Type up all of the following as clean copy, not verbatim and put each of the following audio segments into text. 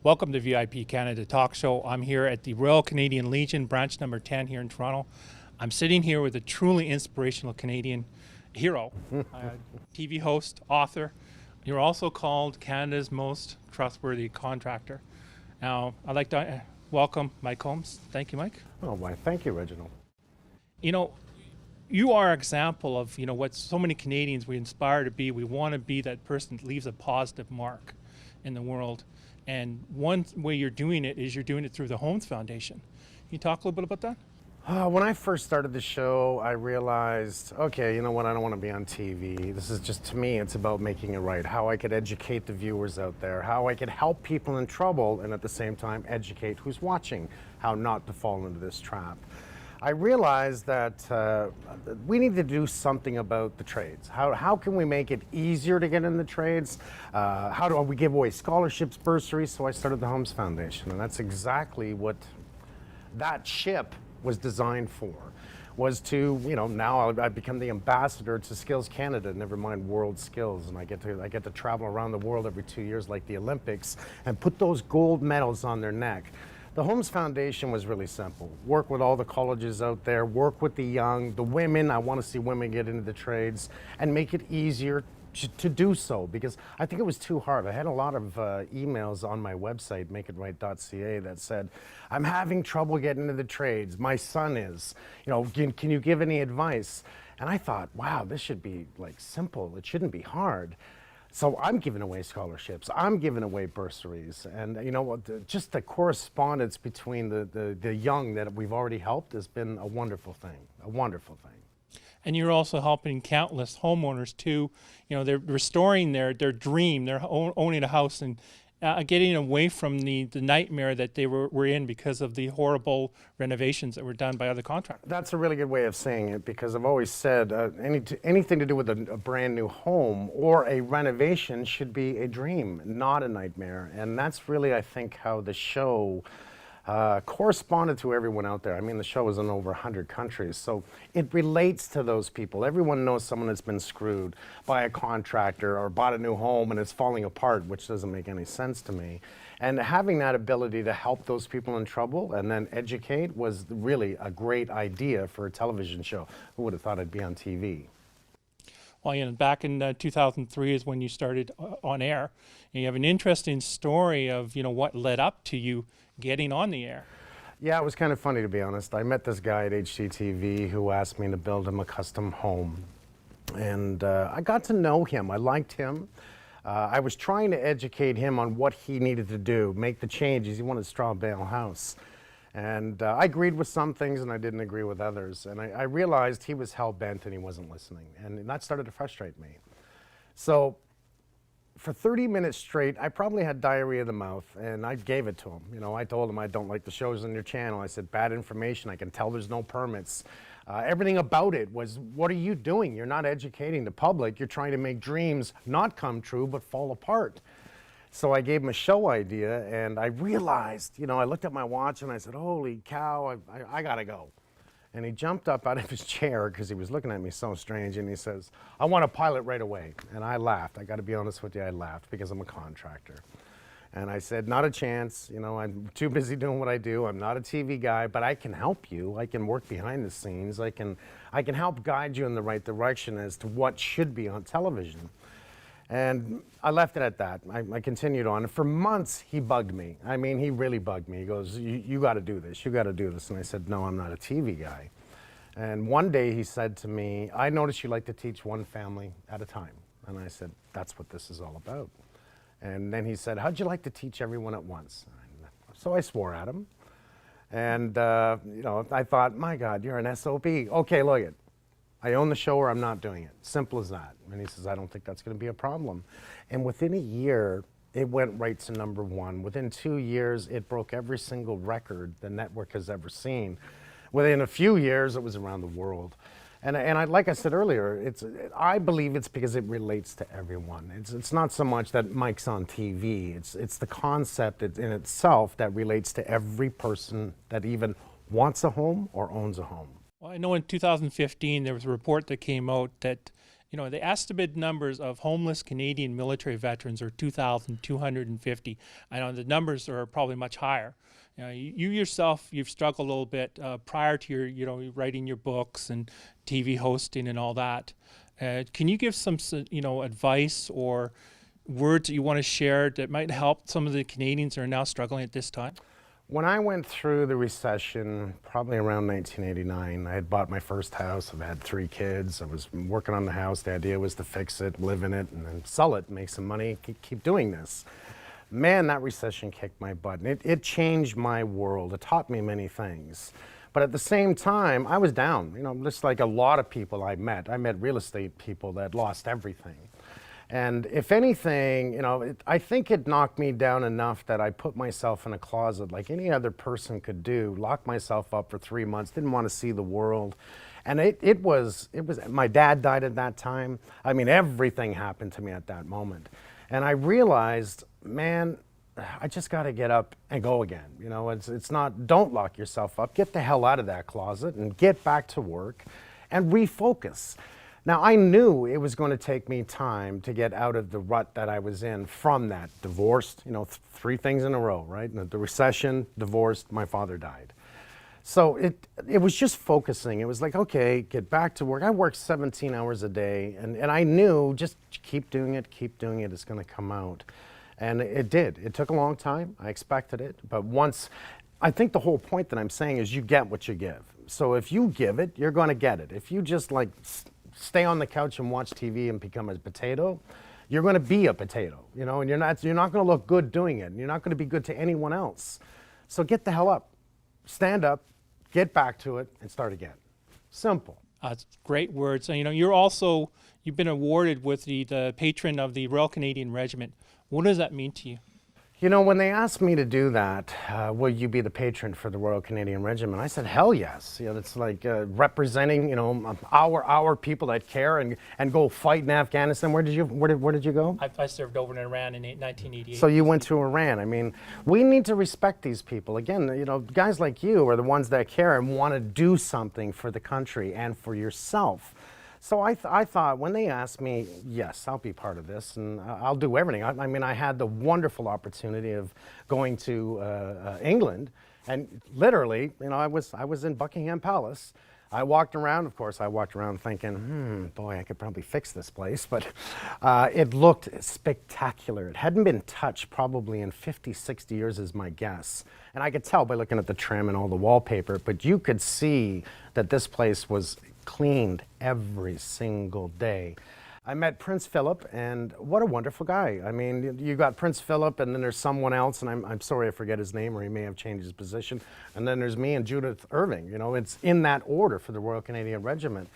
Welcome to VIP Canada Talk Show. I'm here at the Royal Canadian Legion, branch number 10 here in Toronto. I'm sitting here with a truly inspirational Canadian hero, TV host, author. You're also called Canada's most trustworthy contractor. Now, I'd like to welcome Mike Holmes. Thank you, Mike. Oh, why, thank you, Reginald. You know, you are an example of, what so many Canadians we inspire to be. We want to be that person that leaves a positive mark in the world. And one way you're doing it is you're doing it through the Holmes Foundation. Can you talk a little bit about that? When I first started the show, I realized, okay, you know what, I don't want to be on TV. This is just, to me, it's about making it right. How I could educate the viewers out there, how I could help people in trouble, and at the same time educate who's watching, how not to fall into this trap. I realized that we need to do something about the trades. How can we make it easier to get in the trades? How do we give away scholarships, bursaries? So I started the Holmes Foundation, and that's exactly what that ship was designed for, was to, now I've become the ambassador to Skills Canada, never mind World Skills, and I get to travel around the world every 2 years like the Olympics and put those gold medals on their neck. The Holmes Foundation was really simple. Work with all the colleges out there, work with the young, the women. I want to see women get into the trades and make it easier to do so, because I think it was too hard. I had a lot of emails on my website, makeitright.ca, that said, I'm having trouble getting into the trades. My son is, can you give any advice? And I thought, wow, this should be like simple. It shouldn't be hard. So I'm giving away scholarships, I'm giving away bursaries, and just the correspondence between the young that we've already helped has been a wonderful thing, a wonderful thing. And you're also helping countless homeowners too. They're restoring their dream, they're owning a house and getting away from the nightmare that they were in because of the horrible renovations that were done by other contractors. That's a really good way of saying it, because I've always said anything to do with a brand new home or a renovation should be a dream, not a nightmare. And that's really, I think, how the show corresponded to everyone out there. I mean, the show is in over 100 countries, so it relates to those people. Everyone knows someone that's been screwed by a contractor or bought a new home and it's falling apart, which doesn't make any sense to me. And having that ability to help those people in trouble and then educate was really a great idea for a television show. Who would have thought I'd be on TV? Well, back in 2003 is when you started on air. And you have an interesting story of, what led up to you getting on the air. Yeah, it was kind of funny, to be honest. I met this guy at HGTV who asked me to build him a custom home. And I got to know him. I liked him. I was trying to educate him on what he needed to do, make the changes. He wanted a straw bale house. And I agreed with some things and I didn't agree with others. And I realized he was hell-bent and he wasn't listening. And that started to frustrate me. So for 30 minutes straight, I probably had diarrhea of the mouth, and I gave it to him. I told him I don't like the shows on your channel. I said, bad information. I can tell there's no permits. Everything about it was, what are you doing? You're not educating the public. You're trying to make dreams not come true, but fall apart. So I gave him a show idea, and I realized, I looked at my watch and I said, holy cow, I gotta go. And he jumped up out of his chair because he was looking at me so strange, and he says, I want to pilot right away. And I laughed. I got to be honest with you, I laughed because I'm a contractor. And I said, not a chance. I'm too busy doing what I do. I'm not a TV guy, but I can help you. I can work behind the scenes. I can help guide you in the right direction as to what should be on television. And I left it at that. I continued on. And for months, he bugged me. I mean, he really bugged me. He goes, you got to do this. You got to do this. And I said, no, I'm not a TV guy. And one day he said to me, I noticed you like to teach one family at a time. And I said, that's what this is all about. And then he said, how'd you like to teach everyone at once? So I swore at him. And, I thought, my God, you're an SOB. Okay, look it. I own the show or I'm not doing it. Simple as that. And he says, I don't think that's going to be a problem. And within a year, it went right to #1. Within 2 years, it broke every single record the network has ever seen. Within a few years, it was around the world. And like I said earlier, I believe it's because it relates to everyone. It's not so much that Mike's on TV. It's the concept in itself that relates to every person that even wants a home or owns a home. Well, I know in 2015 there was a report that came out that You know, the estimated numbers of homeless Canadian military veterans are 2,250. I know the numbers are probably much higher. You know, you yourself, you've struggled a little bit prior to your, you know, writing your books and TV hosting and all that. Can you give some, you know, advice or words that you want to share that might help some of the Canadians who are now struggling at this time? When I went through the recession, probably around 1989, I had bought my first house. I've had 3 kids. I was working on the house. The idea was to fix it, live in it, and then sell it, make some money, keep doing this. Man, that recession kicked my butt. And it changed my world. It taught me many things. But at the same time, I was down. You know, just like a lot of people I met. I met real estate people that lost everything. And if anything, you know, I think it knocked me down enough that I put myself in a closet like any other person could do, locked myself up for 3 months, didn't want to see the world. And it was, my dad died at that time. I mean, everything happened to me at that moment. And I realized, man, I just got to get up and go again. You know, it's not, don't lock yourself up. Get the hell out of that closet and get back to work and refocus. Now, I knew it was going to take me time to get out of the rut that I was in from that. Divorced, you know, 3 things in a row, right? The recession, divorced, my father died. So it was just focusing. It was like, okay, get back to work. I worked 17 hours a day, and I knew just keep doing it, it's going to come out. And it did. It took a long time. I expected it. But once, I think the whole point that I'm saying is you get what you give. So if you give it, you're going to get it. If you just like stay on the couch and watch TV and become a potato, you're going to be a potato, you know, and you're not going to look good doing it. And you're not going to be good to anyone else. So get the hell up, stand up, get back to it, and start again. Simple. Great words. And, you know, you've been awarded with the patron of the Royal Canadian Regiment. What does that mean to you? You know, when they asked me to do that, will you be the patron for the Royal Canadian Regiment? I said, hell yes. You know, it's like representing, you know, our people that care and go fight in Afghanistan. Where did you go? I served over in Iran in 1988. So you went to Iran. I mean, we need to respect these people. Again, you know, guys like you are the ones that care and want to do something for the country and for yourself. So I thought when they asked me, yes, I'll be part of this and I'll do everything. I mean, I had the wonderful opportunity of going to England, and literally, you know, I was in Buckingham Palace. I walked around, of course, thinking, boy, I could probably fix this place, but it looked spectacular. It hadn't been touched probably in 50, 60 years is my guess. And I could tell by looking at the trim and all the wallpaper, but you could see that this place was cleaned every single day. I met Prince Philip, and what a wonderful guy. I mean, you got Prince Philip, and then there's someone else, and I'm sorry I forget his name, or he may have changed his position. And then there's me and Judith Irving. You know, it's in that order for the Royal Canadian Regiment.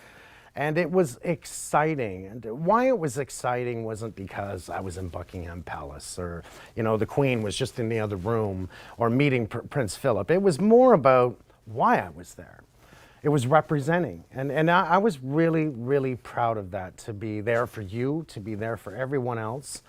And it was exciting. And why it was exciting wasn't because I was in Buckingham Palace, or, you know, the Queen was just in the other room, or meeting Prince Philip. It was more about why I was there. It was representing, and I was really, really proud of that, to be there for you, to be there for everyone else.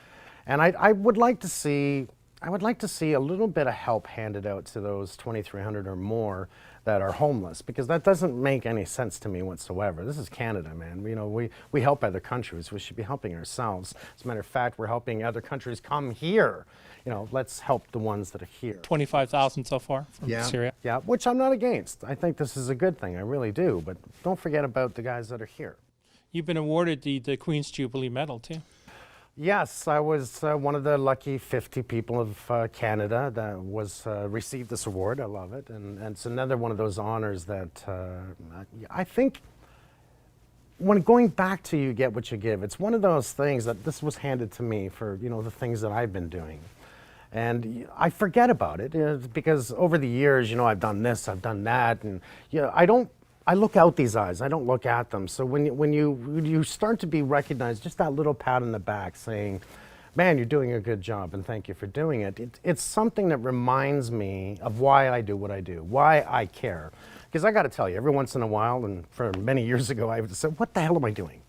And I would like to see a little bit of help handed out to those 2,300 or more that are homeless, because that doesn't make any sense to me whatsoever. This is Canada, man. You know, we help other countries. We should be helping ourselves. As a matter of fact, we're helping other countries come here. You know, let's help the ones that are here. 25,000 so far from Syria. Yeah, which I'm not against. I think this is a good thing. I really do. But don't forget about the guys that are here. You've been awarded the Queen's Jubilee Medal, too. Yes, I was one of the lucky 50 people of Canada that received this award. I love it. And it's another one of those honors that I think, when going back to you get what you give, it's one of those things that this was handed to me for, you know, the things that I've been doing. And I forget about it, because over the years, you know, I've done this, I've done that, and you know, I look out these eyes, I don't look at them. So when you start to be recognized, just that little pat on the back saying, man, you're doing a good job and thank you for doing it. It's something that reminds me of why I do what I do, why I care. Because I got to tell you, every once in a while, and for many years ago, I would say, what the hell am I doing?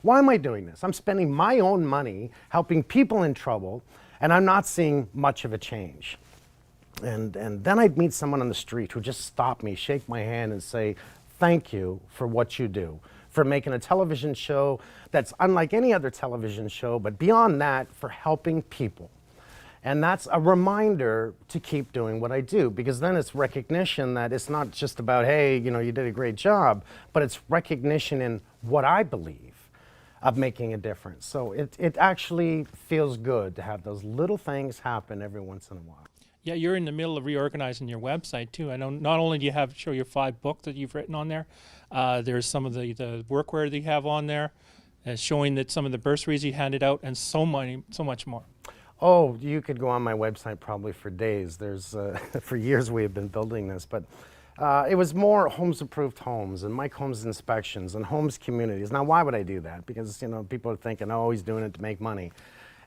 Why am I doing this? I'm spending my own money helping people in trouble, and I'm not seeing much of a change. And then I'd meet someone on the street who just stopped me, shake my hand and say, thank you for what you do, for making a television show that's unlike any other television show, but beyond that, for helping people. And that's a reminder to keep doing what I do, because then it's recognition that it's not just about, hey, you know, you did a great job, but it's recognition in what I believe of making a difference. So it actually feels good to have those little things happen every once in a while. Yeah, you're in the middle of reorganizing your website too. I know not only do you have show your 5 books that you've written on there, there's some of the workwear that you have on there, showing that some of the bursaries you handed out, and so much more. Oh, you could go on my website probably for days. There's, for years we have been building this, but it was more Homes Approved Homes and Mike Holmes inspections and homes communities. Now, why would I do that? Because, you know, people are thinking, oh, he's doing it to make money.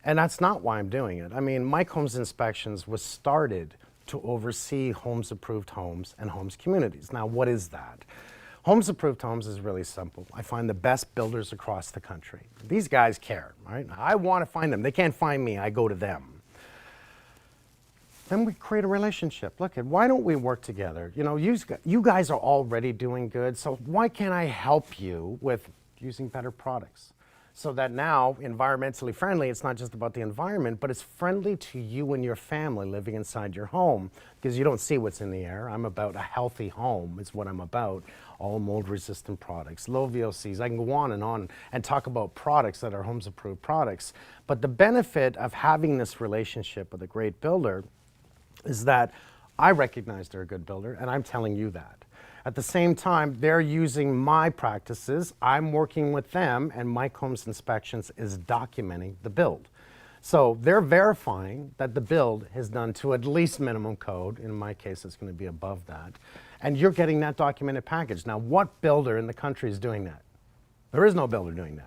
And that's not why I'm doing it. I mean, Mike Holmes Inspections was started to oversee Homes Approved Homes and homes communities. Now, what is that? Homes Approved Homes is really simple. I find the best builders across the country. These guys care, right? I want to find them. They can't find me. I go to them. Then we create a relationship. Look, why don't we work together? You know, you guys are already doing good, so why can't I help you with using better products? So that now, environmentally friendly, it's not just about the environment, but it's friendly to you and your family living inside your home, because you don't see what's in the air. I'm about a healthy home, is what I'm about. All mold-resistant products, low VOCs. I can go on and talk about products that are Homes Approved products. But the benefit of having this relationship with a great builder is that I recognize they're a good builder, and I'm telling you that. At the same time, they're using my practices, I'm working with them, and Mike Holmes Inspections is documenting the build. So they're verifying that the build is done to at least minimum code. In my case, it's going to be above that. And you're getting that documented package. Now, what builder in the country is doing that? There is no builder doing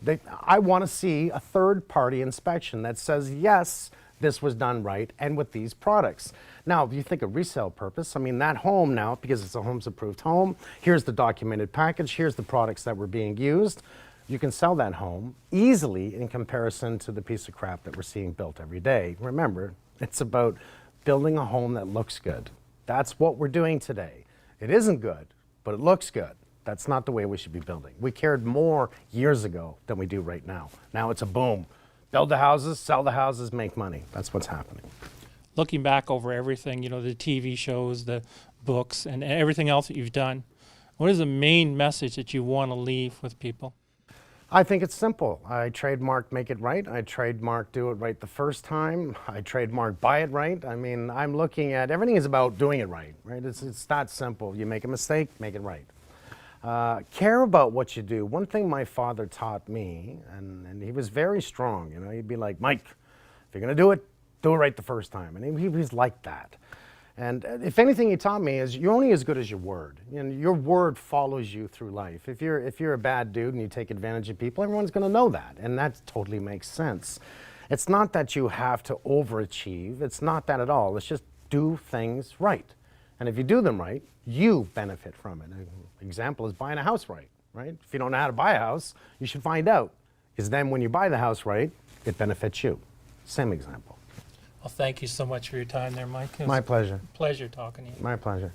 that. I want to see a third-party inspection that says, yes, this was done right and with these products. Now, if you think of resale purpose, I mean, that home now, because it's a Homes Approved home, here's the documented package, here's the products that were being used. You can sell that home easily in comparison to the piece of crap that we're seeing built every day. Remember, it's about building a home that looks good. That's what we're doing today. It isn't good, but it looks good. That's not the way we should be building. We cared more years ago than we do right now. Now it's a boom. Build the houses, sell the houses, make money. That's what's happening. Looking back over everything, you know, the TV shows, the books, and everything else that you've done, what is the main message that you want to leave with people? I think it's simple. I trademark make it right. I trademark do it right the first time. I trademark buy it right. I mean, I'm looking at, everything is about doing it right, right? It's that simple. You make a mistake, make it right. Care about what you do. One thing my father taught me, and he was very strong, you know, he'd be like, Mike, if you're going to do it right the first time. And he was like that. And if anything he taught me is you're only as good as your word. You know, your word follows you through life. If you're a bad dude and you take advantage of people, everyone's going to know that. And that totally makes sense. It's not that you have to overachieve. It's not that at all. It's just do things right. And if you do them right, you benefit from it. An example is buying a house right? If you don't know how to buy a house, you should find out. Because then when you buy the house right, it benefits you. Same example. Well, thank you so much for your time there, Mike. It was My pleasure. Pleasure talking to you. My pleasure.